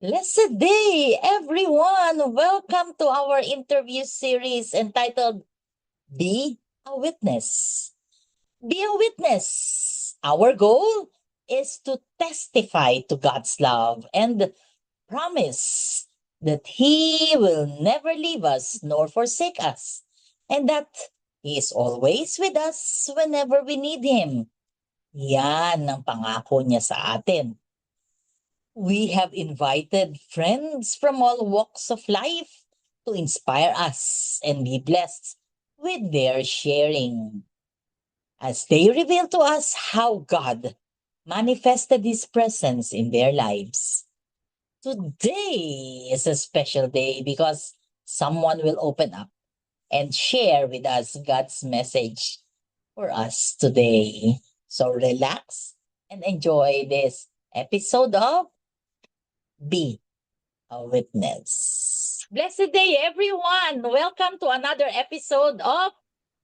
Blessed day, everyone! Welcome to our interview series entitled Be a Witness. Be a witness. Our goal is to testify to God's love and promise that He will never leave us nor forsake us, and that He is always with us whenever we need Him. Yan ang pangako niya sa atin. We have invited friends from all walks of life to inspire us and be blessed with their sharing as they reveal to us how God manifested His presence in their lives. Today is a special day because someone will open up and share with us God's message for us today. So relax and enjoy this episode of Be a Witness. Blessed day, everyone! Welcome to another episode of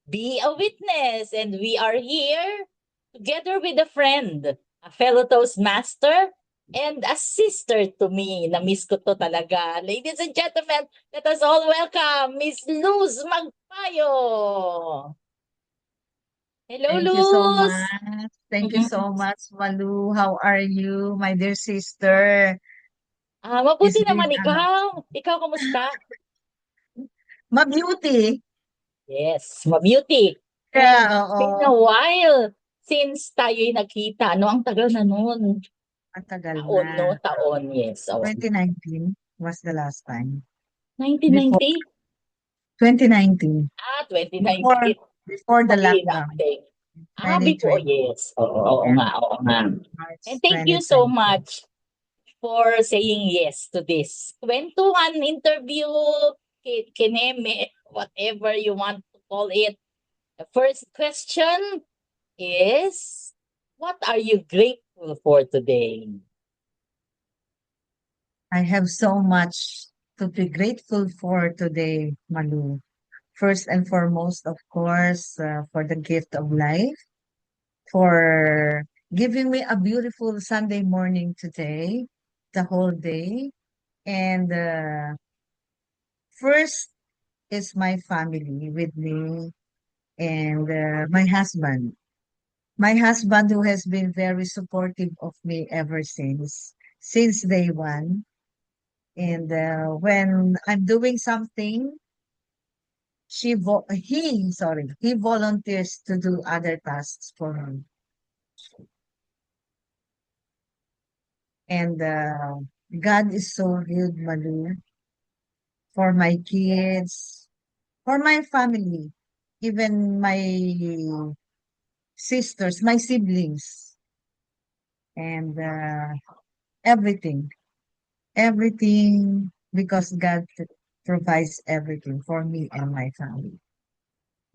Be a Witness. And we are here together with a friend, a fellow Toastmaster, and a sister to me. Na-miss ko to talaga. Ladies and gentlemen, let us all welcome Miss Luz Magpayo. Hello, Thank you so Luz! much. Thank you so much, Malu. How are you, my dear sister? Mabuti It's been naman ikaw. Ikaw, kamusta? ma-beauty. Yes, ma-beauty. And Yeah, it's been a oo. while since tayo'y nagkita. Ano, ang tagal na noon. Ang tagal Taon, na. no? Taon, yes. Oh. 2019 was the last time. Before 1990? 2019. 2019. Before before the Mali na lockdown. update. Before, 2020. yes. Oo Yeah, nga, oo nga. March And thank you so 2020. much for saying yes to this kwentuhan interview, kineme, whatever you want to call it. The first question is, what are you grateful for today? I have so much to be grateful for today, Malu. First and foremost, of course, for the gift of life, for giving me a beautiful Sunday morning today, the whole day. And first is my family with me and my husband. My husband who has been very supportive of me ever since day one. And when I'm doing something, he volunteers to do other tasks for me. And God is so good, Malu, for my kids, for my family, even my sisters, my siblings, and everything, everything, because God provides everything for me and my family.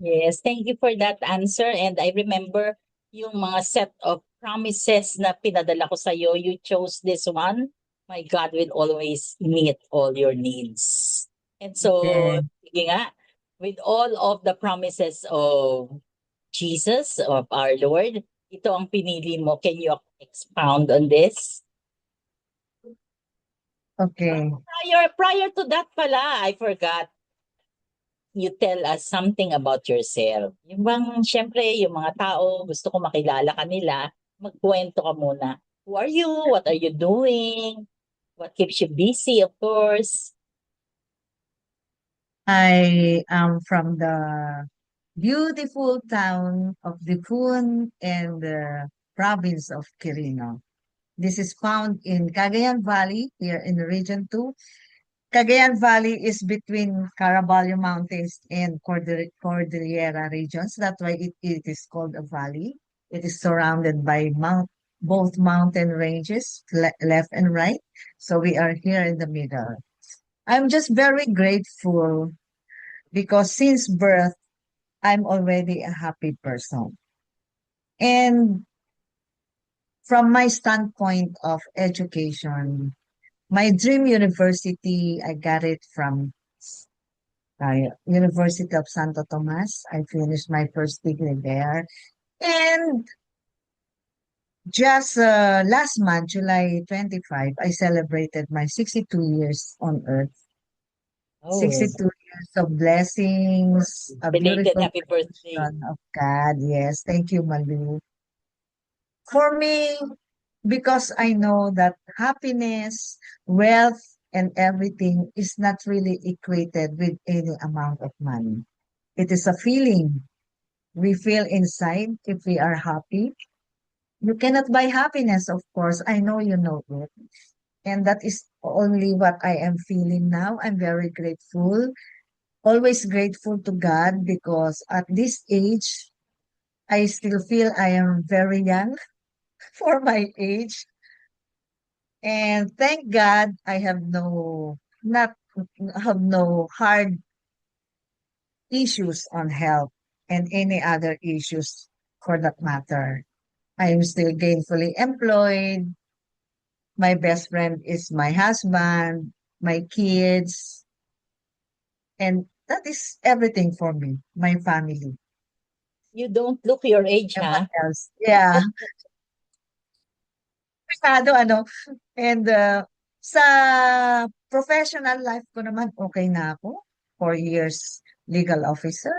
Yes, thank you for that answer. And I remember yung mga set of promises na pinadala ko sa iyo. You chose this one. My God will always meet all your needs. And so, Yeah. sige nga, with all of the promises of Jesus, of our Lord, ito ang pinili mo. Can you expound on this? Okay. Prior to that pala, I forgot. You tell us something about yourself. Yung bang, syempre, yung mga tao, gusto ko makilala kanila, magkwento ka muna. Who are you? What are you doing? What keeps you busy, of course? I am from the beautiful town of Dipun and the province of Quirino. This is found in Cagayan Valley, here in the Region 2. Cagayan Valley is between Caraballo Mountains and Cordillera regions. That's why it is called a valley. It is surrounded by both mountain ranges, left and right. So we are here in the middle. I'm just very grateful because since birth, I'm already a happy person. And from my standpoint of education, my dream university, I got it from University of Santo Tomas. I finished my first degree there. And Just last month, July 25, I celebrated my 62 years on earth. Oh, 62 years of blessings, a belated beautiful happy birthday. creation of God. Yes, thank you, Malu. For me, because I know that happiness, wealth, and everything is not really equated with any amount of money. It is a feeling we feel inside if we are happy. You cannot buy happiness, of course. I know you know it. And that is only what I am feeling now. I'm very grateful, always grateful to God because at this age, I still feel I am very young for my age. And thank God I have not have no hard issues on health and any other issues for that matter. I am still gainfully employed. My best friend is my husband, my kids, and that is everything for me, my family. You don't look your age, And what huh? else? Yeah, masyado ano. And sa professional life ko naman, okay na ako. 4 years legal officer,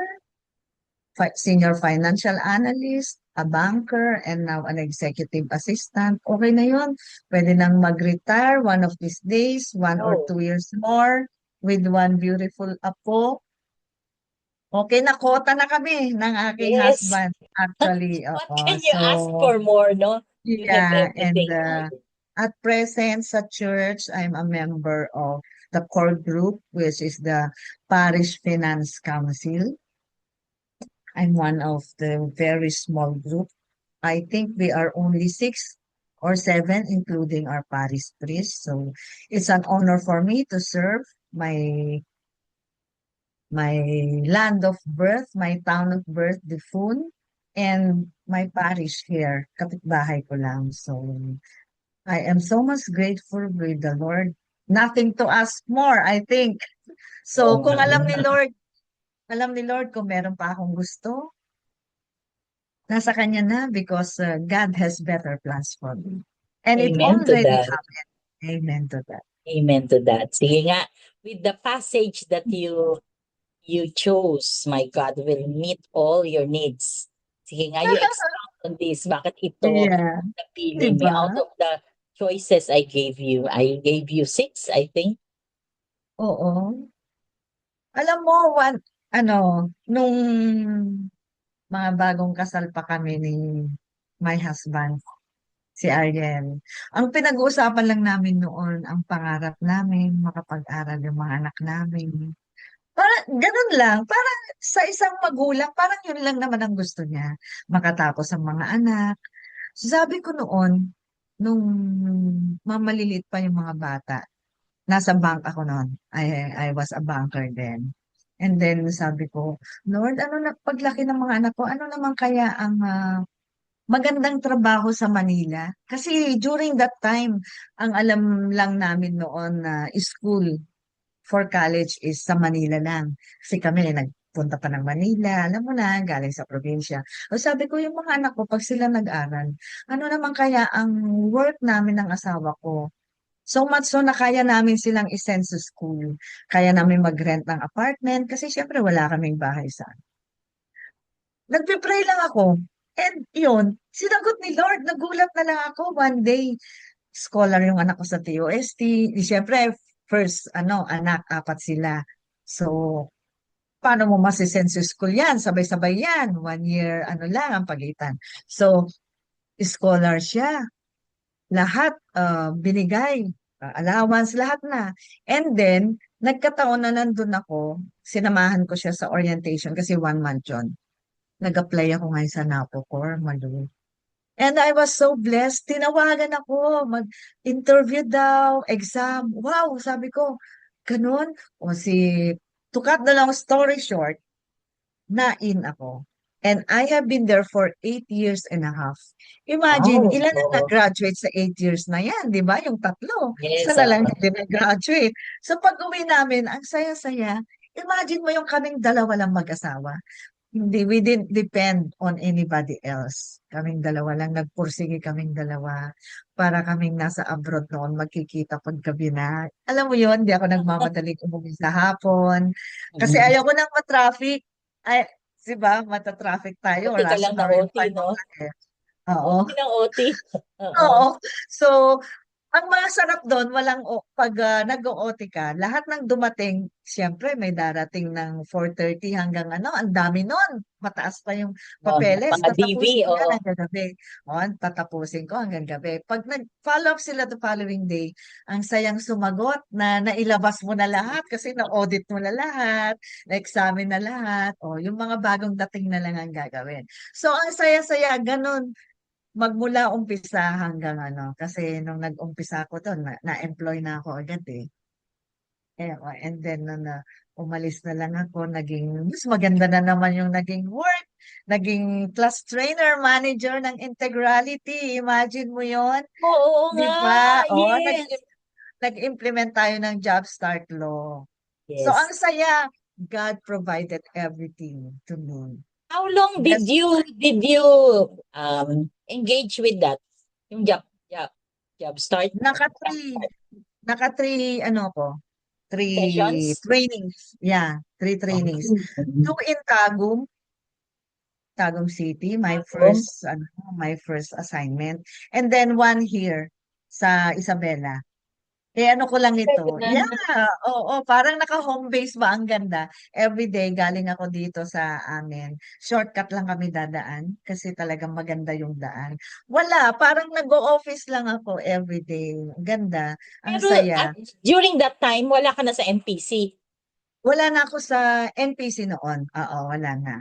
senior financial analyst, a banker, and now an executive assistant. Okay na yun. Pwede nang mag-retire one of these days, 1 or 2 Oh, years more, with one beautiful apo. Okay na, kota na kami ng aking yes. husband, actually. What Oo. can you So, ask for more, no? You have yeah, and everything already. at present sa church, I'm a member of the core group, which is the Parish Finance Council. I'm one of the very small group. I think we are only 6 or 7, including our parish priest. So it's an honor for me to serve my my land of birth, my town of birth, Difun, and my parish here, kapitbahay ko lang. So I am so much grateful with the Lord. Nothing to ask more, I think. So Oh, kung alam ni Lord kung meron pa akong gusto, nasa Kanya na because God has better plans for me. And it amen to already that. happened. Amen to that. Amen to that. Sige nga, with the passage that you chose, my God will meet all your needs. Sige nga, you expound on this. Bakit ito Yeah, di napili mo? ba? Out of the choices I gave you six, I think. Oo. Alam mo, nung mga bagong kasal pa kami ni my husband, si Ariel, ang pinag-uusapan lang namin noon, ang pangarap namin, makapag-aral yung mga anak namin. Parang ganun lang, parang sa isang magulang, parang yun lang naman ang gusto niya, makatapos ang mga anak. So sabi ko noon, nung mamaliliit pa yung mga bata, nasa bank ako noon. I was a banker then. And then sabi ko, Lord, ano na paglaki ng mga anak ko, ano naman kaya ang magandang trabaho sa Manila? Kasi during that time, ang alam lang namin noon na school for college is sa Manila lang. Kasi kami nagpunta pa ng Manila, alam mo na, galing sa probinsya. O sabi ko, yung mga anak ko, pag sila nag-aral, ano naman kaya ang work namin ng asawa ko? So much so na kaya namin silang isend sa school. Kaya namin mag-rent ng apartment kasi syempre wala kaming bahay sa. Nagpe-pray lang ako. And yun, sinagot ni Lord. Nagulat na lang ako one day. Scholar yung anak ko sa TOST. Di syempre, first, anak, 4 sila. So, paano mo masisend sa school yan? Sabay-sabay yan. 1 year, lang ang pagitan. So, scholar siya. Lahat binigay, allowance, lahat na. And then, nagkataon na nandun ako, sinamahan ko siya sa orientation kasi 1 month yun. Nag-apply ako ngayon sa NAPOCOR, Malu. And I was so blessed. Tinawagan ako, mag-interview daw, exam. Wow, sabi ko, ganun. To cut the long story short, na-in ako. And I have been there for 8 years and a half. Imagine, Wow. ilan ang Oo. nag-graduate sa 8 years na yan, di ba? Yung tatlo. Isa Yes. na lang hindi nag-graduate. So pag uwi namin, ang saya-saya. Imagine mo yung kaming dalawa lang mag-asawa. Hindi, we didn't depend on anybody else. Kaming dalawa lang, nagpursige kaming dalawa. Para kaming nasa abroad noon, magkikita paggabi na. Alam mo yun, di ako nagmamadaling umuwi sa hapon. Kasi Mm. ayaw ko nang matraffic. Ay, di ba, mata-traffic tayo, OT ka rush lang na hour yung OT, no? panahon eh. Oo. OT ng OT. Oo. Oo. So, ang masarap doon, pag nag-OT ka, lahat ng dumating, siyempre may darating ng 4:30 hanggang ano, ang dami nun. Mataas pa yung papeles. Mga DV, Tatapusin ko yan oo. hanggang gabi. O, tatapusin ko hanggang gabi. Pag nag-follow up sila the following day, ang sayang sumagot na nailabas mo na lahat kasi na-audit mo na lahat, na-examine na lahat. O, yung mga bagong dating na lang ang gagawin. So, ang saya-saya, ganun magmula umpisa hanggang ano, kasi nung nag-umpisa ako doon, na-employ na ako agad eh. And then na umalis na lang ako, mas maganda na naman yung naging work. Naging class trainer, manager ng Integrality. Imagine mo yon, Oo di nga, ba? O, yes. nag-implement tayo ng Job Start Law. So, Yes. ang saya, God provided everything to me. How long did That's you engage with that? Yung job start naka-three, naka-three, ano ko, three sessions? trainings. Yeah, three trainings. Two in Tagum, Tagum City, Bago. my first assignment. And then one here sa Isabela. Eh ano ko lang ito. Yeah, oo, parang naka-home base ba ang ganda. Every day galing ako dito sa amin. Shortcut lang kami dadaan kasi talagang maganda yung daan. Wala, parang nag-o-office lang ako every day. Ganda, ang Pero saya. during that time, wala ka na sa MPC. Wala na ako sa NPC noon. Oo, wala na.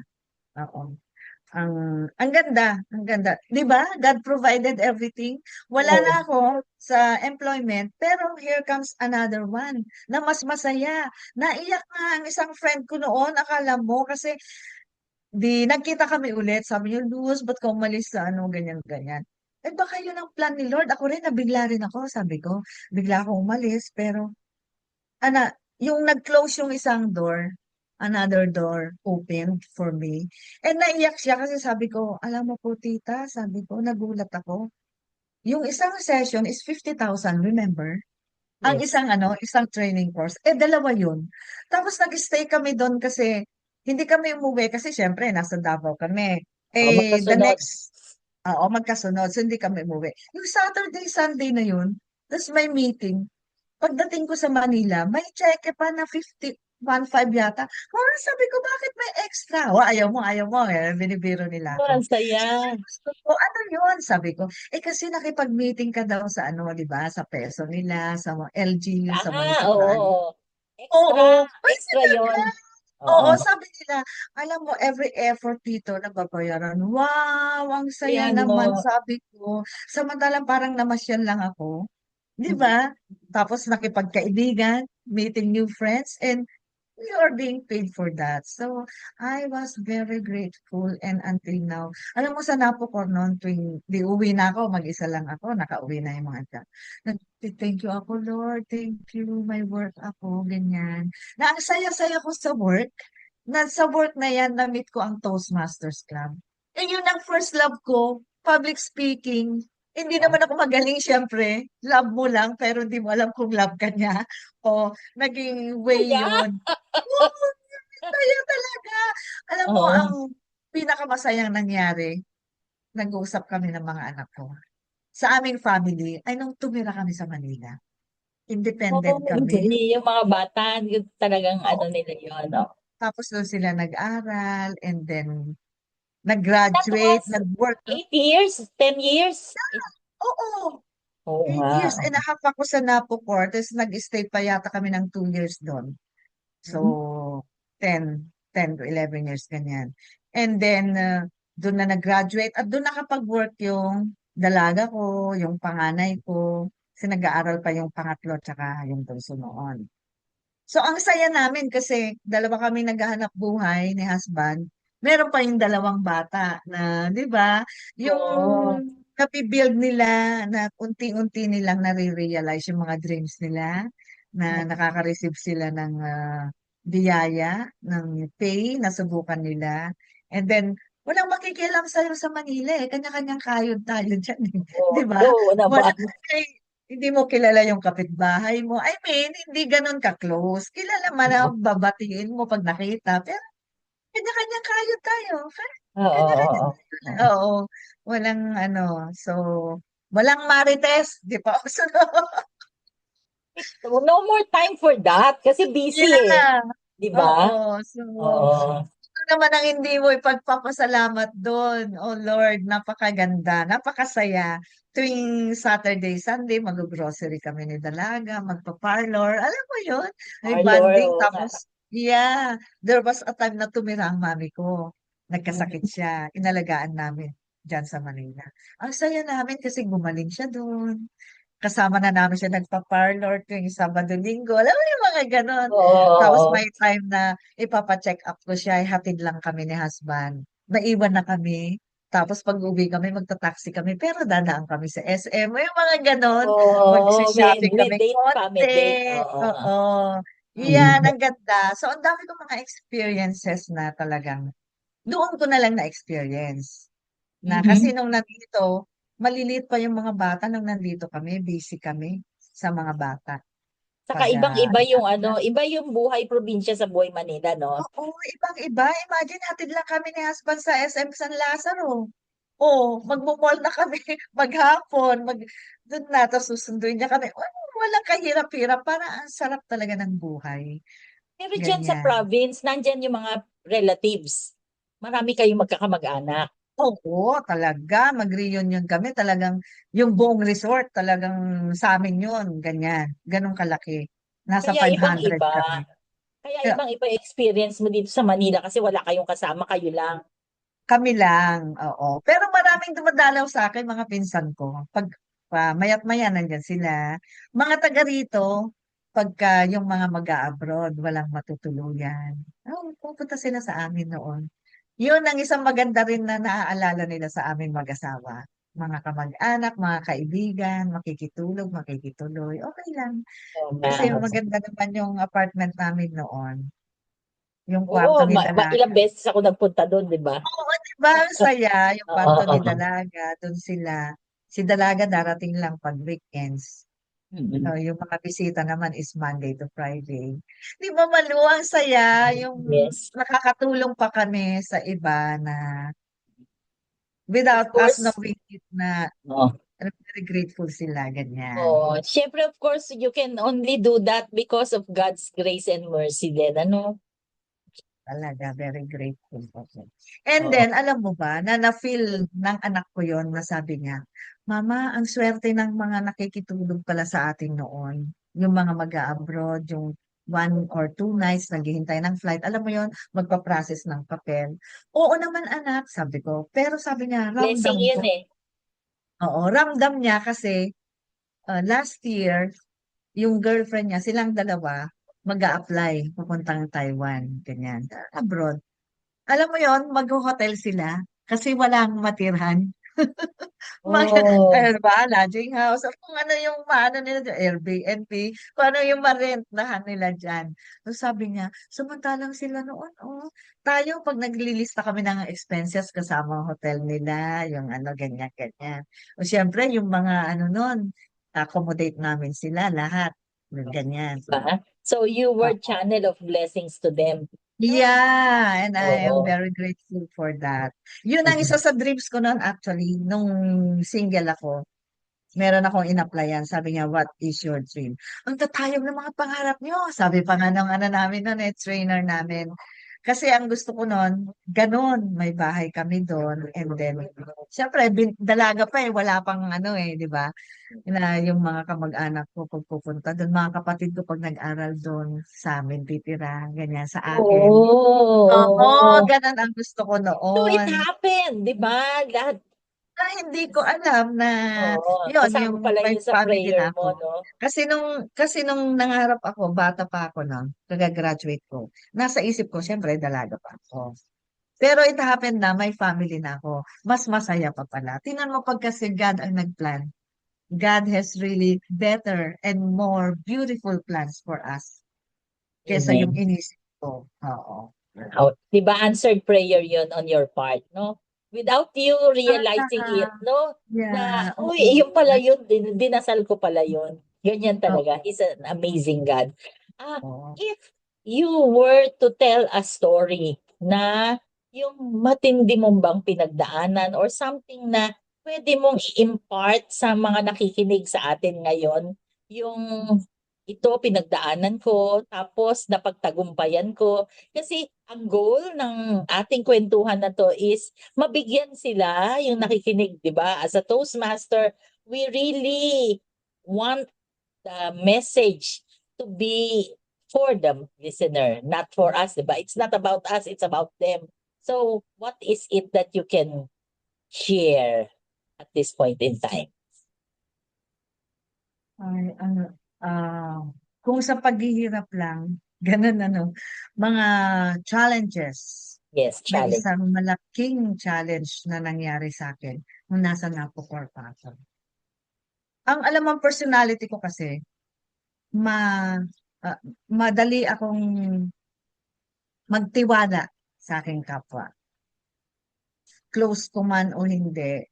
Oo. Ang ganda, ang ganda. 'Di ba? God provided everything. Wala Oo. na ako sa employment, pero here comes another one na mas masaya. Naiyak nga ang isang friend ko noon, akala mo kasi di nagkita kami ulit. Sabi niya, Luz, ba't ka umalis sa ano, ganyan, ganyan. Eh baka yun ang plan ni Lord. Ako rin, nabigla rin ako, sabi ko. Bigla akong umalis, pero yung nag-close yung isang door, another door opened for me. And naiyak siya kasi sabi ko, alam mo po tita, sabi ko, nagulat ako. Yung isang session is 50,000, remember? Ang Yes. isang isang training course. Eh, dalawa yun. Tapos nag-stay kami doon kasi hindi kami umuwi kasi syempre nasa Davao kami. Oh, Eh, the magkasunod. next, magkasunod. So, hindi kami umuwi. Yung Saturday, Sunday na yun, tapos may meeting. Pagdating ko sa Manila, may cheque pa na 1.5 yata. Oh, sabi ko, bakit may extra? Oh, ayaw mo. Eh, binibiro nila Oh, ang ako. Sabi saya. ko, ano yun? Sabi ko, kasi nakipag-meeting ka daw sa ano, di ba? Sa peso nila, sa mga LGU, sa Oo, municipal. oo. Extra, Oo. Ay, extra talaga? yon. Oo, Oo. sabi nila, alam mo, every effort dito nababayaran. Wow, ang saya Kaya naman, no. sabi ko. Samantalang parang namasyal lang ako. Di ba? Tapos nakipagkaibigan, meeting new friends, and we are being paid for that. So, I was very grateful and until now, alam mo sa Napocor noon, tuwing di uwi na ako, mag-isa lang ako, nakauwi na yung mga dyan. Thank you ako, Lord. Thank you, may work ako, ganyan. Na ang saya-saya ko sa work, na sa work na yan, na-meet ko ang Toastmasters Club. Eh, yun ang first love ko, public speaking. Hindi naman ako magaling, syempre. Love mo lang, pero hindi mo alam kung love ka niya. O, naging way Kaya? yun. Oo, saya talaga. Alam mo, ang Oo. pinakamasayang nangyari, nag-uusap kami ng mga anak ko. Sa aming family, ay nung tumira kami sa Manila. Oo, Independent kami. hindi. Yung mga bata, yung talagang ano Oo. nila yun. No? Tapos doon sila nag-aral and then That nag-graduate, was nag-work. 8 years, 10 years. Oo, Oo eight nga. years and a half ako sa Napocor. Tapos nag-stay pa yata kami ng 2 years doon. So, Hmm. 10 to 11 years, ganyan. And then, doon na nag-graduate at doon nakapag-work yung dalaga ko, yung panganay ko. Kasi nag-aaral pa yung pangatlo tsaka yung bunso noon. So, ang saya namin kasi dalawa kami naghahanap buhay ni husband. Meron pa yung dalawang bata na, di ba, yung Oo. napibuild nila na unti-unti nilang nare-realize yung mga dreams nila na nakaka-receive sila ng biyaya, ng pay, nasubukan nila. And then, walang makikialam sa'yo sa Manila eh. Kanya-kanyang kayod tayo dyan eh. Di ba? Oo Wala, naman. eh, hindi mo kilala yung kapitbahay mo. I mean, hindi ganun ka-close. Kilala man na babatiin mo pag nakita. Pero kanya-kanyang kayod tayo. Oo, Kanya-kanya oo, tayo. oo. Oo. Walang ano. So, walang marites. Di pa uso no? No more time for that kasi busy eh. Yeah. Di Oo. ba? So, Oo. ano naman ang hindi mo ipagpapasalamat doon? Oh Lord, napakaganda, napakasaya. Tuwing Saturday, Sunday, mag-grocery kami ni Dalaga, magpa-parlor. Alam mo yun? May Parlor, bonding. oo nga. Tapos, yeah, there was a time na tumira ang mami ko. Nagkasakit Mm. siya. Inalagaan namin dyan sa Manila. Ang saya namin kasi gumaling siya doon. Kasama na namin siya nagpa-parlor tuwing Sabado, Linggo. Alam mo yung mga ganon. Oo, Tapos oo. may time na ipapa-check up ko siya, hatid lang kami ni husband. Naiwan na kami. Tapos pag uwi kami, magta-taxi kami, pero dadaan kami sa SM. May mga ganon. Oo, Mag-shopping may kami date pa, may date. konti. Oo. Oo. Yan, Mm. ang ganda. So, ang dami kong mga experiences na talagang doon ko na lang na-experience. Na kasi Mhm. nung nandito, maliliit pa yung mga bata nung nandito kami, busy kami sa mga bata. Saka Pag, ibang-iba yung ano, iba yung buhay probinsya sa buhay Manila, no? oo, ibang-iba. Imagine, hatid lang kami ni husband sa SM San Lazaro. Oh, magmumall na kami maghapon, doon na, tapos susunduin niya kami. Oh, walang kahirap-hirap. Parang ang sarap talaga ng buhay. Pero dyan sa Ganyan. province, nandyan yung mga relatives. Marami kayong magkakamag-anak. Oo, talaga. Mag-reunion kami. Talagang yung buong resort, talagang sa amin yun. Ganyan. Ganong kalaki. Nasa Kaya 500 ibang-iba. kami. Kaya Kaya ibang-iba yung experience mo dito sa Manila kasi wala kayong kasama, kayo lang. kami lang, oo. Pero maraming dumadalaw sa akin, mga pinsan ko. Pag mayat maya nandyan sila. Mga taga rito, pagka yung mga mag-a-abroad, walang matutuluyan. Oh, pupunta sila sa amin noon. Yun ang isang maganda rin na naaalala nila sa amin mag-asawa. Mga kamag-anak, mga kaibigan, makikitulog, makikituloy. Okay lang. Oo nga. Kasi maganda naman yung apartment namin noon. Yung Oo, kwarto ni ilang Dalaga. beses ako nagpunta doon, di ba? Oo, di ba? Ang saya. Yung Oo, kwarto ni oo. Dalaga, doon sila. Si Dalaga darating lang pag weekends. Mm. Yung mga bisita naman is Monday to Friday. Di ba maluwang saya? Yung Yes. nakakatulong pa kami sa iba na Of without us course, knowing it na oh, very grateful sila, ganyan. oh, syempre of course you can only do that because of God's grace and mercy din, ano? Talaga, very grateful po. And Oo. then, alam mo ba, na na-feel ng anak ko yon na sabi niya, Mama, ang swerte ng mga nakikitulog pala sa atin noon. Yung mga mag-a-abroad, yung 1 or 2 nights naghihintay ng flight. Alam mo yon, magpa-process ng papel. Oo naman anak, sabi ko. Pero sabi niya, Blessing ramdam yun ko. eh. Oo, ramdam niya kasi last year, yung girlfriend niya, silang dalawa, mag-a-apply, pupuntang Taiwan, ganyan, abroad. Alam mo yon, mag-hotel sila kasi walang matirhan. Mag, Oh, ano ba, lodging house, o kung ano yung maano nila dyan, Airbnb, kung ano yung marentahan nila dyan. So sabi niya, samantalang sila noon, oh, tayo pag naglilista kami ng expenses kasama ang hotel nila, yung ano, ganyan, ganyan. O siyempre, yung mga ano noon, accommodate namin sila lahat. Ganyan. ba? So you were channel of blessings to them. No? Yeah, and I am Oo. very grateful for that. Yun ang isa sa dreams ko noon actually, nung single ako. Meron akong in-applyan. Sabi niya, what is your dream? Ang tatayog ng mga pangarap niyo. Sabi pa nga ng ano namin noon, trainer namin. Kasi ang gusto ko noon, ganun, may bahay kami doon. And then, syempre, dalaga pa eh, wala pang ano eh, di ba? Na yung mga kamag-anak ko pag pupunta doon, mga kapatid ko pag nag-aral doon, sa amin titira, ganyan, sa akin. Oo, Oo. ganun ang gusto ko So it noon. happened, di ba? Lahat, Na hindi ko alam na oo. yon Kasama yung pala may yun sa family prayer na mo, ako. no? Kasi nung nangarap ako, bata pa ako nun, kagagraduate ko, nasa isip ko, syempre, dalaga pa ako. Pero it happened na may family na ako. Mas masaya pa pala. Tingnan mo pag kasi God ang nagplan. God has really better and more beautiful plans for us kesa yung Amen. inisip ko. Oo. Oh, 'di ba answered prayer 'yon on your part, no? Without you realizing it, no? Yeah, Na, uy, oo. yun pala yun, dinasal ko pala yun. Ganyan talaga. Oo. He's an amazing God. Ah, Oo. if you were to tell a story na yung matindi mong bang pinagdaanan or something na pwede mong i-impart sa mga nakikinig sa atin ngayon, yung ito pinagdaanan ko, tapos napagtagumpayan ko. Kasi ang goal ng ating kwentuhan na 'to is mabigyan sila, yung nakikinig, 'di ba? As a Toastmaster, we really want the message to be for the listener, not for us, 'di ba? It's not about us, it's about them. So, what is it that you can share at this point in time? Ay, ano, ah, kung sa paghihirap lang, gano'n ano, mga challenges. Yes, May challenge. isang malaking challenge na nangyari sa akin nung nasa Napocor pa ako. Ang alam mong personality ko kasi, ma ah, madali akong magtiwala sa aking kapwa. Close ko man o hindi,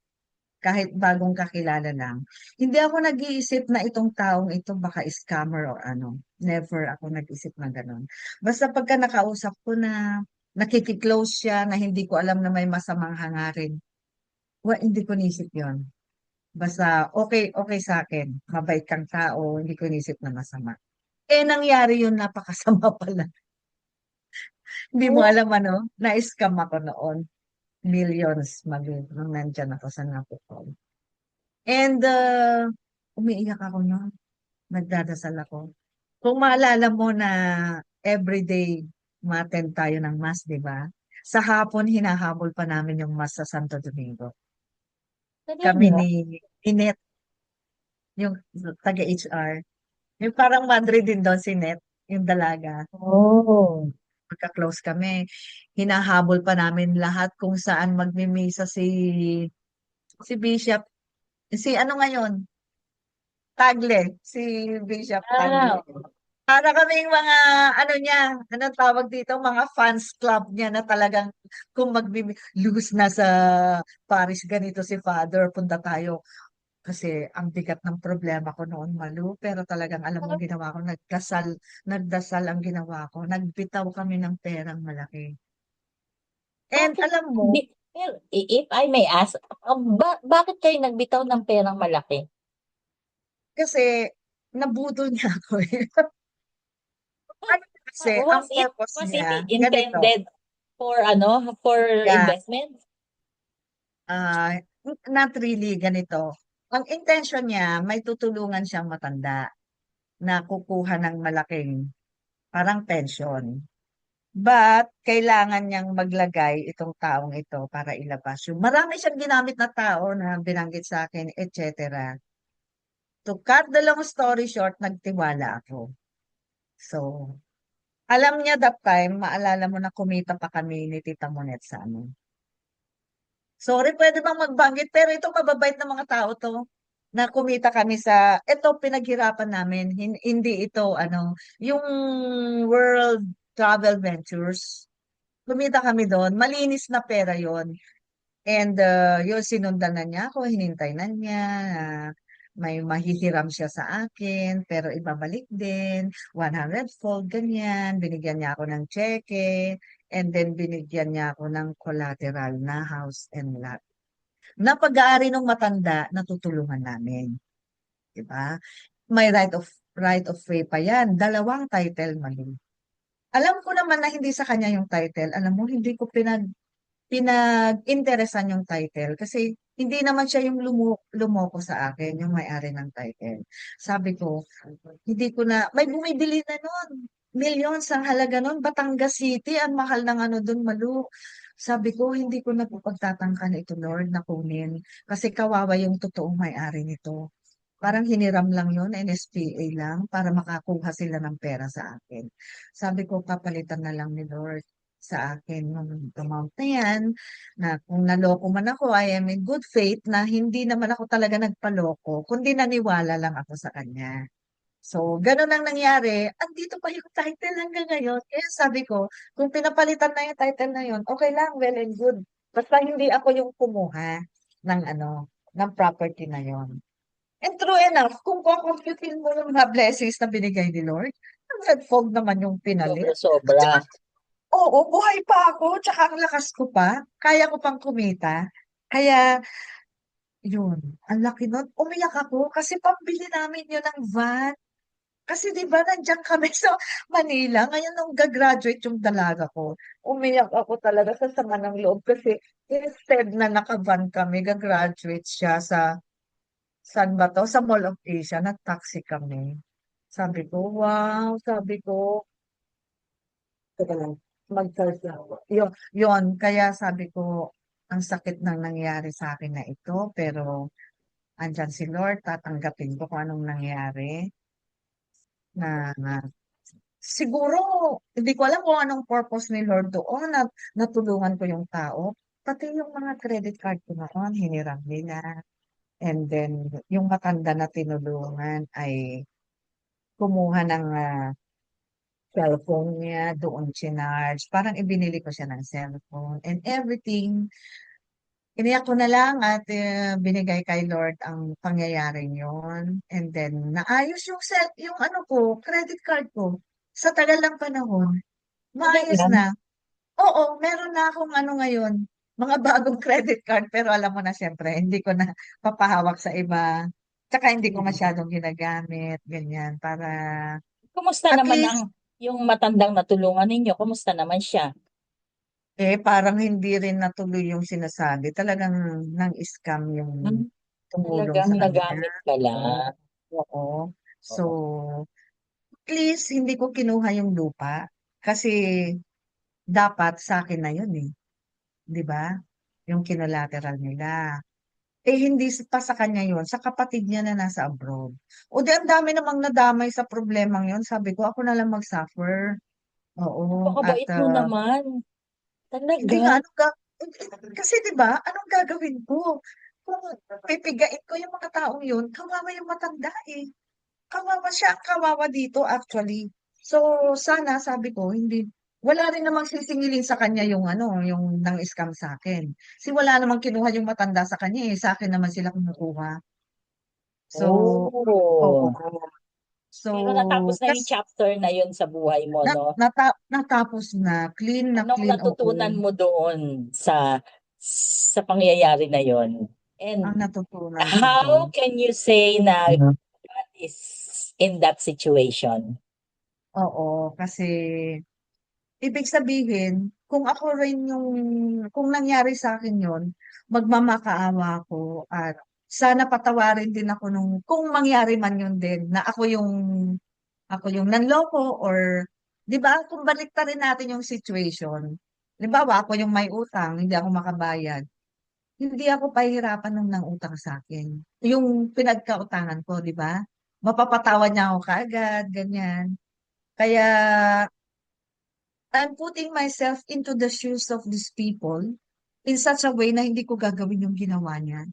kahit bagong kakilala lang. Hindi ako nag-iisip na itong taong ito baka scammer o ano. Never ako nag-isip na gano'n. Basta pagka nakausap ko na nakikiklose siya na hindi ko alam na may masamang hangarin, hindi ko nisip yon. Basta okay, okay sa akin. Mabait kang tao, hindi ko nisip na masama. Eh, nangyari yun, napakasama pala. Hindi mo Oh, alam ano, na-scam ako noon. Millions, nung nandyan ako sa Napocol. And umiiyak ako noon. Nagdadasal ako. Kung maalala mo na everyday umattend tayo ng mass, di ba? Sa hapon, hinahabol pa namin yung mass sa Santo Domingo. Kami talaga? ni Net, yung taga-HR. Yung parang Madrid din doon si Net, yung dalaga. Oh. Magka-close kami. Hinahabol pa namin lahat kung saan magmimisa si Bishop. Si ano ngayon? Tagle. Si Bishop Tagle. Ah, Para kaming mga, ano niya, anong tawag dito, mga fans club niya na talagang kung lose na sa Paris ganito si Father, punta tayo. Kasi ang bigat ng problema ko noon, Malu. Pero talagang alam mo ginawa ko, nagdasal ang ginawa ko. Nagbitaw kami ng perang malaki. And bakit alam mo, well, if I may ask, bakit kayo nagbitaw ng perang malaki? kasi nabudol niya ako eh. Ano kasi, ang purpose Was it niya, ganito, intended for ano, for yeah, investment? ah, not really ganito. Ang intention niya, may tutulungan siyang matanda na kukuha ng malaking parang pension. But, kailangan niyang maglagay itong taong ito para ilabas yung marami siyang ginamit na tao na binanggit sa akin, etc. To cut the long story short, nagtiwala ako. So, alam niya that time, maalala mo na kumita pa kami ni Tita Monet sa ano. Sorry, pwede bang magbanggit? Pero ito, mababait na mga tao to. Na kumita kami ito pinaghirapan namin. Hindi ito, ano, yung World Travel Ventures. Kumita kami doon. Malinis na pera yon. And yun, sinundan na niya ako, hinintay na niya. May mahihiram siya sa akin, pero ibabalik din. 100-fold, ganyan. Binigyan niya ako ng cheque. And then binigyan niya ako ng collateral na house and lot. Na pag-aari ng matanda, natutulungan namin. Diba? May right of way pa yan. Dalawang title mali. Alam ko naman na hindi sa kanya yung title. Alam mo, hindi ko pinag-interesan yung title kasi hindi naman siya yung lumoko sa akin, yung may-ari ng title. Sabi ko, hindi ko na, may bumibili na nun. Millions ang halaga nun. Batangas City, ang mahal ng ano dun, Malu. Sabi ko, hindi ko na po pagtatangka na ito, Lord, na kunin. Kasi kawawa yung totoong may-ari nito. Parang hiniram lang yun, NSPA lang, para makakuha sila ng pera sa akin. Sabi ko, papalitan na lang ni Lord sa akin yung amount na yan, na kung naloko man ako, I am in good faith na hindi naman ako talaga nagpaloko, kundi naniwala lang ako sa kanya. So, ganun ang nangyari. Andito pa yung title hanggang ngayon. Kaya sabi ko, kung pinapalitan na yung title na yun, okay lang, well and good. Basta hindi ako yung kumuha ng ng property na yun. And true enough, kung kukumputin mo yung mga blessings na binigay ni Lord, hundredfold naman yung pinalit. At saka, Sobra-sobra. oo, buhay pa ako, tsaka ang lakas ko pa, kaya ko pang kumita. Kaya, yun, ang laki nun. Umiyak ako kasi pambili namin yun ng van. Kasi di ba nandiyan kami sa Manila, ngayon nung gagraduate yung dalaga ko, umiyak ako talaga sa sama ng loob kasi instead na nakavan kami, gagraduate siya sa, saan ba to? Sa Mall of Asia, nag-taxi kami. Sabi ko, wow, sabi ko, teka lang, mag-charge lang ako. Yun, kaya sabi ko, ang sakit nang nangyari sa akin na ito, pero andyan si Lord, tatanggapin ko kung anong nangyari na siguro, hindi ko alam kung anong purpose ni Lord doon na natulungan ko yung tao. Pati yung mga credit card ko noon, hiniram nila. And then, yung matanda na tinulungan ay kumuha ng cellphone niya, doon chinarge. Parang ibinili ko siya ng cellphone and everything. Iniyak ko na lang at binigay kay Lord ang pangyayaring yon. And then, naayos yung, yung ko, credit card ko. Sa tagal ng panahon, maayos Talaga. na. Oo, meron na akong ngayon, mga bagong credit card, pero alam mo na siyempre, hindi ko na papahawak sa iba. Tsaka hindi ko masyadong ginagamit, ganyan, para Kumusta at naman least, yung matandang natulungan ninyo? Kumusta naman siya? parang hindi rin natuloy yung sinasabi. Talagang nang-scam yung Hmm, tumulong talagang sa kanya. nagamit pala. Oo. Oo. So, Oo. at least, hindi ko kinuha yung lupa. Kasi, dapat sa akin na yun eh. 'Di ba? Yung kinolateral nila. Hindi pa sa kanya yun, sa kapatid niya na nasa abroad. O di ang dami namang nadamay sa problemang yun. Sabi ko, ako na lang mag-suffer. Oo. At Napakabait mo naman. hindi Talaga. nga, kasi di ba, anong gagawin ko? Kung pipigain ko yung mga taong yun, kawawa yung matanda eh. Kawawa siya, ang kawawa dito actually. So, sana sabi ko, hindi, wala rin namang sisingilin sa kanya yung yung nang-scam sa akin. Kasi wala namang kinuha yung matanda sa kanya eh, sa akin naman sila kumukuha. So, oo. Oh. Pero natapos So, na yung chapter na yun sa buhay mo, no? natapos na Anong clean, oo. natutunan mo doon sa pangyayari na yon? Ang And natutunan ko doon. how can you say na God is in that situation? Oo, kasi ibig sabihin, kung ako rin kung nangyari sa akin yon, magmamakaawa ako at sana patawarin din ako kung mangyari man yun din, na ako yung nanloko or, di ba, kung baliktarin natin yung situation, halimbawa, ako yung may utang, hindi ako makabayad, hindi ako pahihirapan nung nang utang sa akin. Yung pinagkautangan ko, di ba? Mapapatawad niya ako kaagad, ganyan. Kaya, I'm putting myself into the shoes of these people in such a way na hindi ko gagawin yung ginawa niya.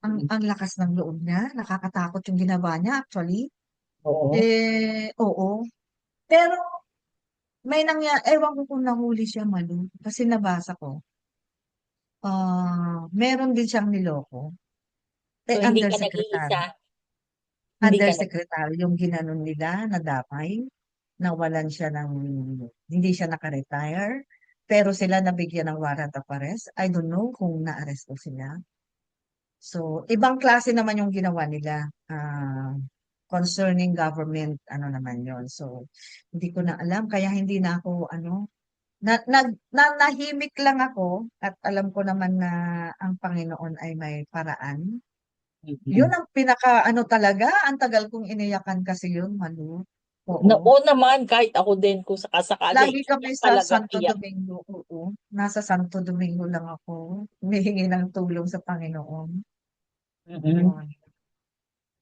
Ang lakas ng loob niya, nakakatakot yung ginawa niya actually. Oo. Oo. Pero ewan ko kung nahuli siya Malu, kasi nabasa ko. Meron din siyang niloko. So hindi ka Undersecretary. nag-iisa, hindi ka nag Undersecretary yung ginanon nila na damay. Nawalan siya hindi siya naka-retire. Pero sila nabigyan ng warrant of arrest. I don't know kung na-arresto sila. So, ibang klase naman yung ginawa nila. Concerning government, naman yon. So, hindi ko na alam. Kaya hindi na ako, nahimik lang ako at alam ko naman na ang Panginoon ay may paraan. Yun Mm. ang pinaka, talaga, ang tagal kong iniyakan kasi yun, Malu. Oo. Oo naman, kahit ako din kung sakasakali, Lagi kami iyak sa talagang Santo iyak. Domingo. Oo. Nasa Santo Domingo lang ako. Humihingi ng tulong sa Panginoon. Mm-mm. Yun.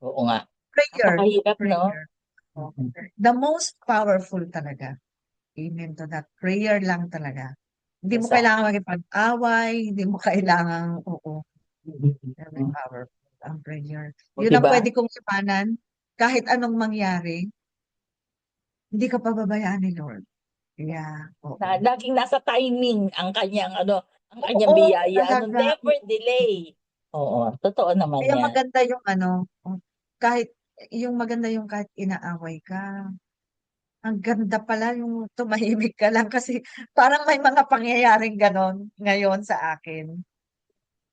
Oo nga. Prayer. Napakahirap, no? Prayer. Oh. Mm-mm. The most powerful talaga. Amen to that. Prayer lang talaga. Hindi mo Exact. kailangan magipag-away, hindi mo kailangan, oo, very Mm-mm. powerful ang prayer. O, Yun ang diba? pwede kong ipanan. kahit anong mangyari, hindi ka pababayaan ni Lord. Yeah, oo. Na laging nasa timing ang kanyang ang kanyang Oo, biyaya, talaga. never delay. Oo, totoo naman Kaya 'yan. maganda yung kahit yung maganda yung kahit inaaway ka, ang ganda pala yung tumahimik ka lang kasi parang may mga pangyayaring ganon ngayon sa akin.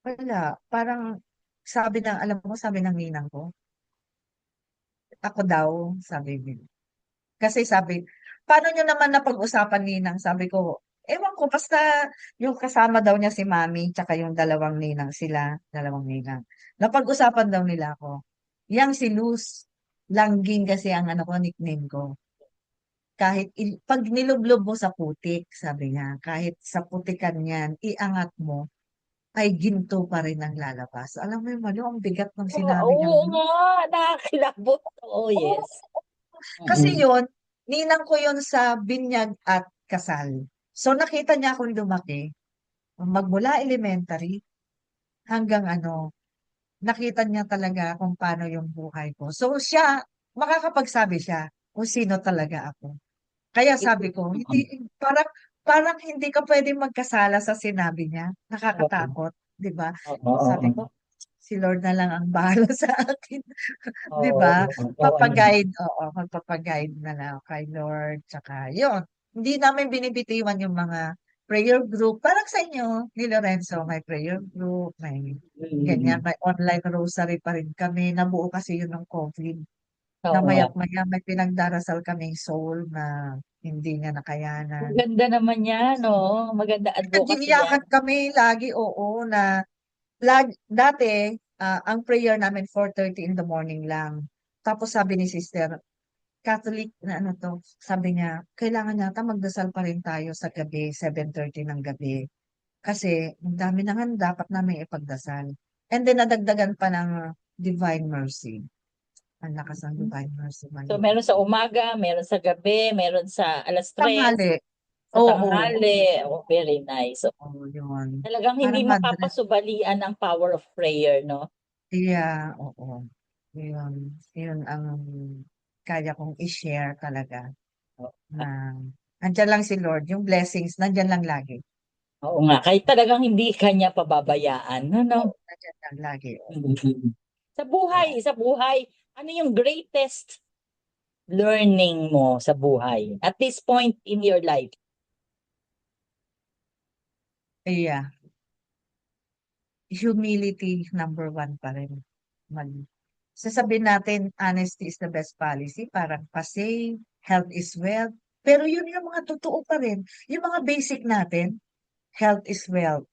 Wala, parang alam mo, sabi ng ninang ko, ako daw, sabi niya. Kasi sabi, paano nyo naman napag-usapan ninang? Sabi ko, ewan ko, basta yung kasama daw niya si mami, tsaka yung dalawang ninang. Napag-usapan daw nila ako. Yang si Luz, Langging kasi ang nickname ko. Pag nilublob mo sa putik, sabi niya, kahit sa putikan niyan, iangat mo, ay ginto pa rin ang lalabas. Alam mo yung ang bigat ng sinabi niyang Oo yun. nga, nakakilabot. Oo, Oo, yes. kasi Mm. yun, ninang ko yun sa binyag at kasal. So nakita niya akong lumaki, magmula elementary hanggang nakita niya talaga kung paano yung buhay ko. So siya, makakapagsabi siya kung sino talaga ako. Kaya sabi ko, Mm. parang hindi ka pwedeng magkasala sa sinabi niya. Oo, Nakakatakot, di ba? oo, Sabi oo. ko, si Lord na lang ang bahala sa akin. Di Oo, ba? oo, Magpapaguide na lang ako kay Lord. Tsaka, yun. Hindi namin binibitiwan yung mga prayer group. Parang sa inyo, ni Lorenzo, may prayer group, may ganyan, mm. may online rosary pa rin kami. Nabuo kasi yun ng COVID. Na Oo nga. maya't maya, may pinagdarasal kaming soul na hindi niya Ang nakayanan. ganda naman yan, no? Maganda advocacy yan. Naginiyakan kami lagi, oo, na dati, ang prayer namin 4:30 in the morning lang. Tapos sabi ni sister, Catholic na sabi niya, kailangan yata magdasal pa rin tayo sa gabi, 7:30 ng gabi. Kasi ang dami nang dapat namin ipagdasal. And then nadagdagan pa ng Divine Mercy. Ang lakas ng Divine Mercy So, man. meron sa umaga, meron sa gabi, meron sa alas 3, Tanghali. sa Oo. tanghali. Oh, very nice. So, Oo, yun. talagang hindi Parang madre. mapapasubalian ang power of prayer, no? Yeah, oo. Yun. Yun ang kaya kong i-share talaga na andyan lang si Lord. Yung blessings, nandyan lang lagi. Oo nga, kahit talagang hindi kanya pababayaan, ano? Oo, nandyan lang lagi. Mhm. Yeah. Sa buhay, ano yung greatest learning mo sa buhay at this point in your life? Yeah. Humility, number one pa rin. Mag, sasabihin natin, honesty is the best policy. Parang pasay, health is wealth. Pero yun yung mga totoo pa rin. Yung mga basic natin, health is wealth.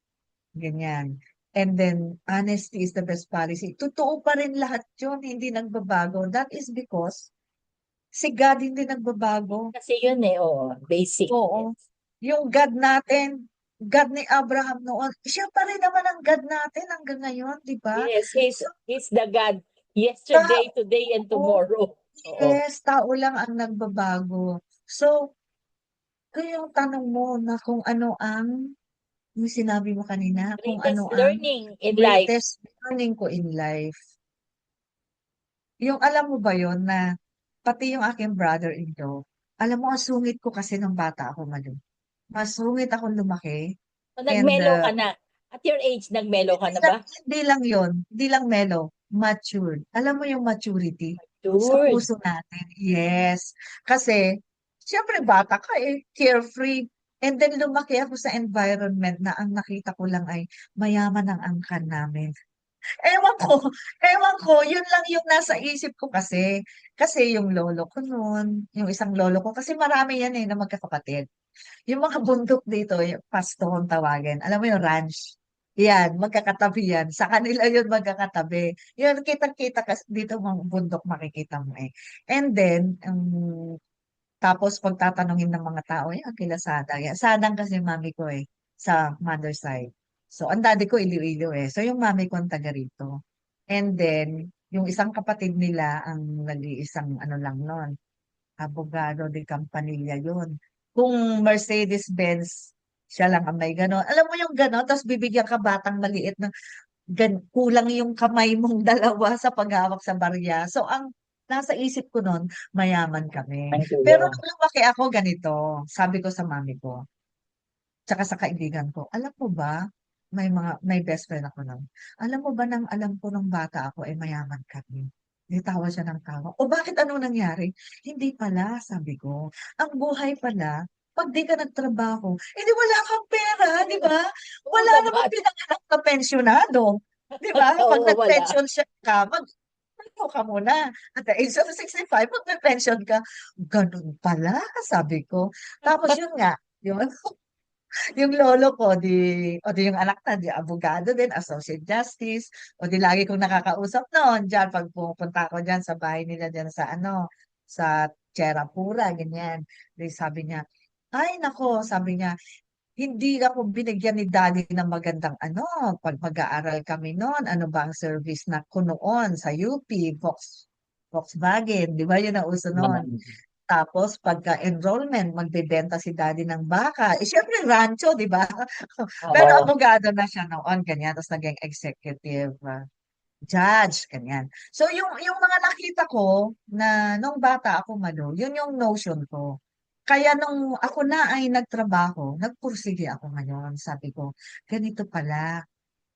Ganyan. And then, honesty is the best policy. Totoo pa rin lahat yun, hindi nagbabago. That is because si God hindi nagbabago. Kasi yun eh, oo, basic. Oo. Yes. Yung God natin, God ni Abraham noon, siya pa rin naman ang God natin hanggang ngayon, di ba? Yes, So, he's the God yesterday, tao, today, and tomorrow. Oo. yes, tao lang ang nagbabago. So, kaya yung tanong mo na kung ano yung sinabi mo kanina, kung ano Greatest ang learning in life. greatest learning ko in life. Yung alam mo ba yon na pati yung aking brother-in-law, alam mo, ang sungit ko kasi nung bata ako, Malu. Masungit akong lumaki. So, And nagmelo ka na. At your age, nagmelo ka na ba? hindi lang yon, hindi lang mellow, matured. Alam mo yung maturity sa Matured. puso natin. Yes. Kasi, siyempre bata ka carefree. And then lumaki ako sa environment na ang nakita ko lang ay mayaman ang angkan namin. Ewan ko, ewan ko, yun lang yung nasa isip ko kasi. Kasi yung lolo ko noon, yung isang lolo ko, kasi marami yan na magkakapatid. Yung mga bundok dito, yung pasto kung tawagin. Alam mo yung ranch? Yan, magkakatabi yan. Sa kanila yun magkakatabi. Yun, kitang-kita kasi dito mga bundok makikita mo eh. And then, tapos pagtatanungin ng mga tao, yan, kila Sada. Yan, Sadang kasi mami ko sa mother side. So, ang daddy ko Iloilo So, yung mami ko ang taga rito. And then, yung isang kapatid nila, ang nag-iisang lang nun, abogado de Campanilla yun. Kung Mercedes-Benz, siya lang ang may gano'n. Alam mo yung gano'n, tapos bibigyan ka batang maliit ng kulang yung kamay mong dalawa sa paghawak sa barya. So, ang nasa isip ko noon, mayaman kami. Ang Pero tuyo. nung lumaki ako ganito, sabi ko sa mami ko, tsaka sa kaibigan ko, alam mo ba, may best friend ako nun. Alam mo ba nang alam ko nung bata ako ay mayaman kami. Di tawa siya ng tawa. O bakit ano nangyari? Hindi pala, sabi ko. Ang buhay pala, pag di ka nagtrabaho, edi wala kang pera, di ba? Oo Wala naman. namang pinanganak na pensyonado. Di ba? Pag Oo, wala. nag-pension siya ka, ano ka muna. At the age of 65, magpe-pension ka. Ganun pala, sabi ko. Tapos yun nga, yun, yung lolo ko, o di yung anak na, di abogado din, associate justice, o di lagi kong nakakausap noon, dyan, pag pupunta ko dyan sa bahay nila dyan sa sa Tierra Pura, ganyan. Di sabi niya, ay nako, sabi niya, hindi ako binigyan ni daddy ng magandang pag mag-aaral kami noon, ano ba ang service na ko noon sa UP, Volkswagen, di ba yun ang uso noon? Tapos pagka-enrollment, magbebenta si daddy ng baka. Eh, syempre, rancho, di ba? Pero Oo. abogado na siya noon, ganyan. Tapos naging executive judge, ganyan. So, yung mga nakita ko na nung bata ako, Malo, yun yung notion ko. Kaya nung ako na ay nagtrabaho, nagpursige ako ngayon. Sabi ko, ganito pala.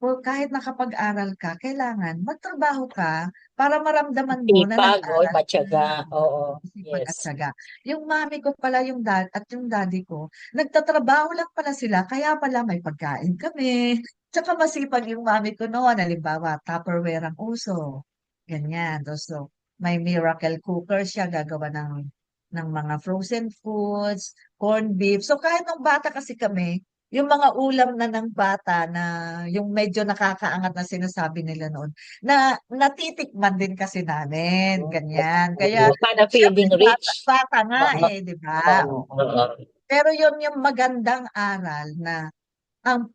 O kahit nakapag-aral ka, kailangan magtrabaho ka para maramdaman mo na Sipag, oy, nag-aral ka. matyaga. Oo. Sipag Yes. at tiyaga. Yung mami ko pala at yung daddy ko, nagtatrabaho lang pala sila, kaya pala may pagkain kami. Tsaka masipag yung mami ko noon, halimbawa, Tupperware ang uso. Ganyan. So, may miracle cooker siya, gagawa ng mga frozen foods, corned beef. So, kahit nung bata kasi kami, yung mga ulam na ng bata na yung medyo nakakaangat na sinasabi nila noon, na natitikman din kasi namin, ganyan. Kaya, Para syempre, feeling bata, rich. bata nga Oo. di ba? Oo. Oo. Oo. Pero yun yung magandang aral na ang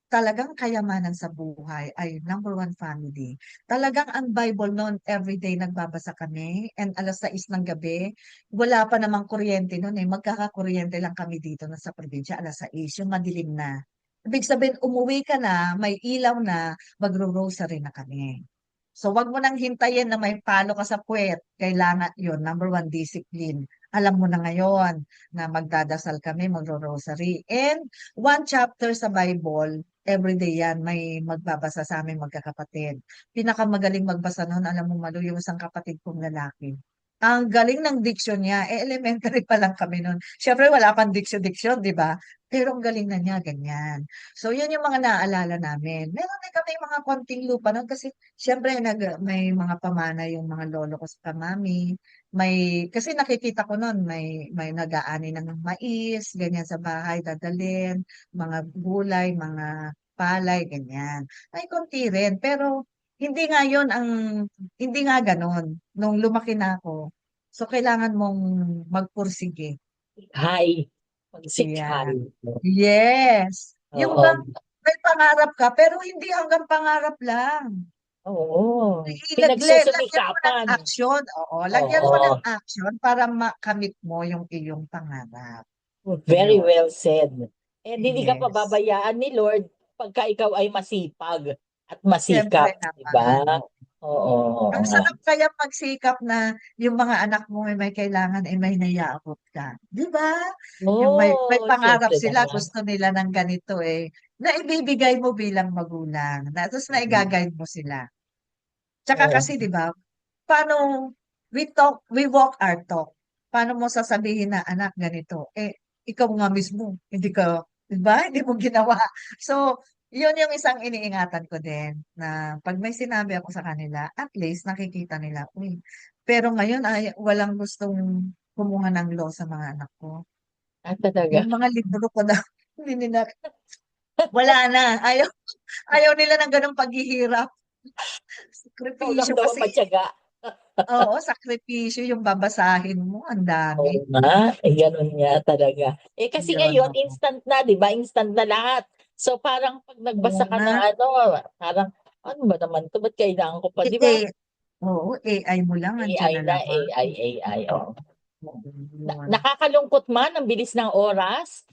talagang kayamanan sa buhay ay number one, family. Talagang ang Bible noon, everyday nagbabasa kami, and 6:00 ng gabi, wala pa namang kuryente noon eh. Magkakakuryente lang kami dito na sa probinsya, 6:00, yung madilim na. Ibig sabihin, umuwi ka na, may ilaw na, magro-rosary na kami. So, wag mo nang hintayin na may palo ka sa puwet. Kailangan yon, number one, discipline. Alam mo na ngayon na magdadasal kami, magro-rosary. And one chapter sa Bible, everyday yan, may magbabasa sa amin magkakapatid. Pinakamagaling magbasa noon, alam mo, Malu, yung isang kapatid kong lalaki. Ang galing ng diksyon niya, elementary pa lang kami noon. Siyempre, wala pang diksyon-diksyon, di ba? Pero ang galing na niya, ganyan. So, yun yung mga naaalala namin. Meron din kami mga konting lupa noon kasi siyempre may mga pamana yung mga lolo ko sa mami. Kasi nakikita ko noon, may nag-aani ng mais, ganyan sa bahay, dadalhin, mga gulay, mga palay, ganyan. May konti rin, pero hindi nga yun hindi nga ganon. Nung lumaki na ako, so kailangan mong magpursige. High. Kaya, Pagsikhay. yes. Yung Oo. bang may pangarap ka, pero hindi hanggang pangarap lang. Oo. Lagyan mo ng Pinagsusumikapan. action. Oo, lagyan mo ng Oo. action para makamit mo yung iyong pangarap. Very Yun. well said. And hindi ka Yes. pababayaan ni Lord pagka ikaw ay masipag at Siyempre masikap, di naman. ba? Oo. Oo, oo Ang nga. sarap kaya magsikap na yung mga anak mo may kailangan ay may naiaabot ka. Di ba? Yung may Oo, pangarap syempre sila, naman. gusto nila ng ganito eh, na ibibigay mo bilang magulang. Tapos na i-guide mo sila. Tsaka Oo. kasi, di ba, paano we walk our talk. Paano mo sasabihin na anak ganito? Eh, ikaw nga mismo, hindi ka, di ba? Hindi mo ginawa. So, yun yung isang iniingatan ko din na pag may sinabi ako sa kanila, at least nakikita nila, uy, pero ngayon ay walang gustong kumuha ng law sa mga anak ko. Ah, talaga? Yung mga libro ko na, hindi nila, wala na. Ayaw nila ng ganong paghihirap. Ikaw lang Sakripisyo daw ang kasi. matyaga. Oo, sakripisyo yung babasahin mo, ang dami. Oo nga, eh, ganun nga talaga. Eh kasi Yun, ngayon, oo. instant na, di ba? Instant na lahat. So parang pag Oo nagbasa ka nga. ng ano, parang, ano ba naman to? Ba't kailangan ko pa, Eh, di ba? oo, AI mo lang, andyan AI na na, laman. AI, AI. Oh. Oo, yun. Nakakalungkot man, ang bilis ng oras.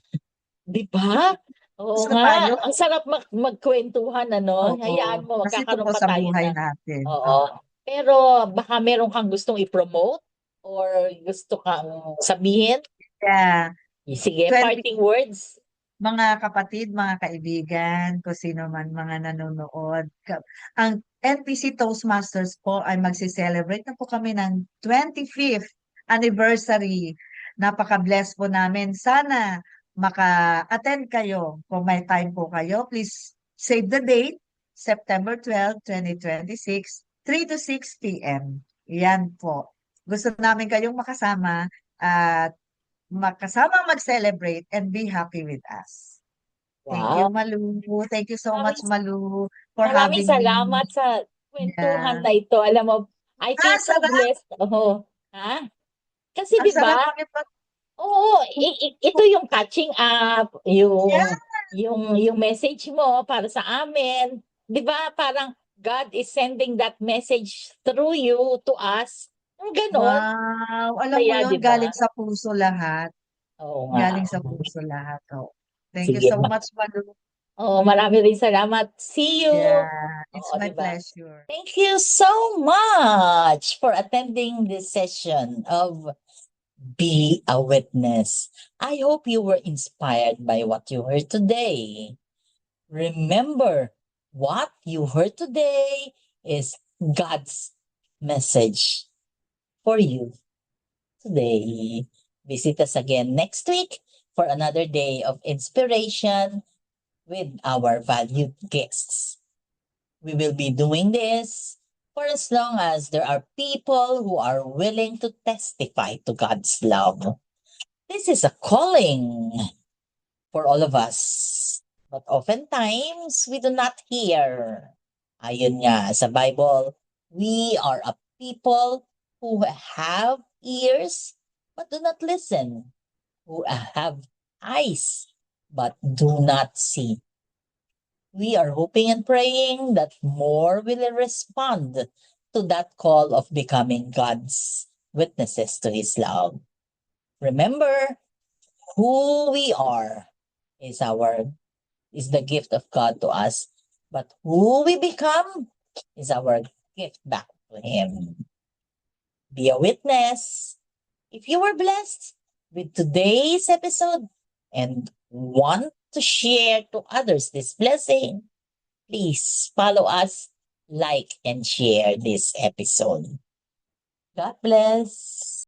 Di ba? Oo Gusto tayo, nga, ang sarap magkwentuhan, ano? oo. Hayaan mo, Kasi magkakaroon tungkol pa sa tayo buhay ng, natin. oo, Oo. Pero baka meron kang gustong i-promote or gusto kang sabihin? Yeah. Sige, 20 parting words. mga kapatid, mga kaibigan, kung sino man mga nanonood. Ang NPC Toastmasters po ay magsi-celebrate na po kami ng 25th anniversary. Napaka-bless po namin. Sana maka-attend kayo. Kung may time po kayo, please save the date, September 12, 2026, 3 to 6 p.m. Yan po. Gusto namin kayong makasama at makasama mag-celebrate and be happy with us. Thank you, Wow. Malu. Thank you so much, Maraming, Malu, for maraming having me. salamat sa kwentuhan Yeah. na ito. Alam mo, I feel so Sarap. blessed. Oh, ha? Kasi Ang 'di sarap ba? makipag... Oo, ito yung catching up, Yeah. yung message mo para sa amin. 'Di ba? Parang God is sending that message through you to us. Yung ganon. Wow. Alam mo Saya, yon 'di ba? galing sa puso lahat. Oo nga. Galing sa puso lahat. Oh. Thank you Sige. so much, Malu. Oo, marami rin salamat. See you. Yeah. It's Oo, my 'di ba? pleasure. Thank you so much for attending this session of Be a Witness. I hope you were inspired by what you heard today. Remember, what you heard today is God's message for you today. Visit us again next week for another day of inspiration with our valued guests. We will be doing this for as long as there are people who are willing to testify to God's love. This is a calling for all of us. But oftentimes, we do not hear. Ayun nga, sa Bible, we are a people who have ears but do not listen, who have eyes but do not see. We are hoping and praying that more will respond to that call of becoming God's witnesses to His love. Remember, who we are is the gift of God to us, but who we become is our gift back to Him. Be a witness. If you were blessed with today's episode and want to share to others this blessing, please follow us, like, and share this episode. God bless.